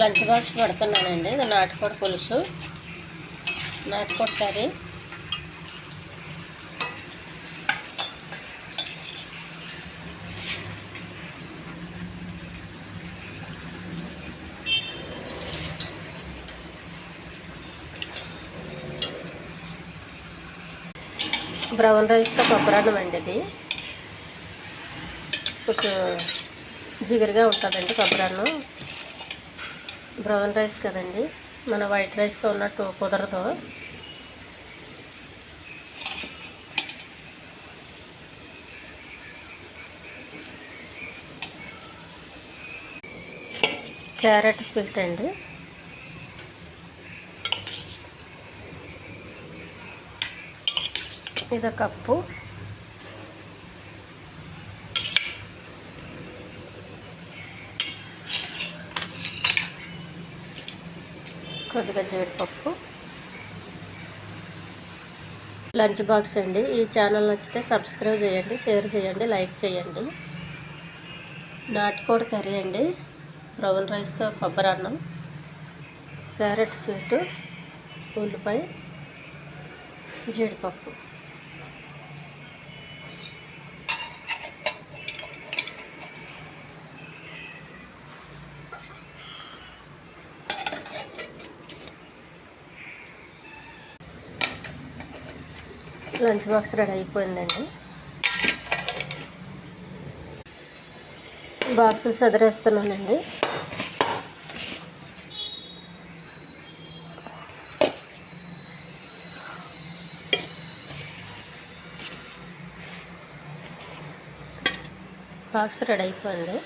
Lunch box పెడుతున్నానండి. ఇది నాటుకోడి పులుసు, నాటుకోడి కర్రీ. బ్రౌన్ రైస్తో కొబ్బరన్నం అండి. ఇది కొంచెం జిగురుగా ఉంటుందండి కొబ్బరన్నం. బ్రౌన్ రైస్ కదండి, మన వైట్ రైస్తో ఉన్నట్టు కుదరదు. క్యారెట్ స్వీట్ అండి. ఇది కప్పు. కొద్దిగా జీడిపప్పు. లంచ్ బాక్స్ అండి. ఈ ఛానల్ నచ్చితే సబ్స్క్రైబ్ చేయండి, షేర్ చేయండి, లైక్ చేయండి. నాటుకోడి కర్రీ అండి, బ్రౌన్ రైస్తో కొబ్బరన్నం, క్యారెట్ స్వీటు, ఉల్లిపాయ, జీడిపప్పు. లంచ్ బాక్స్ రెడీ అయిపోయిందండి. బాక్సులు చదిరేస్తున్నానండి. బాక్స్ రెడీ అయిపోయింది.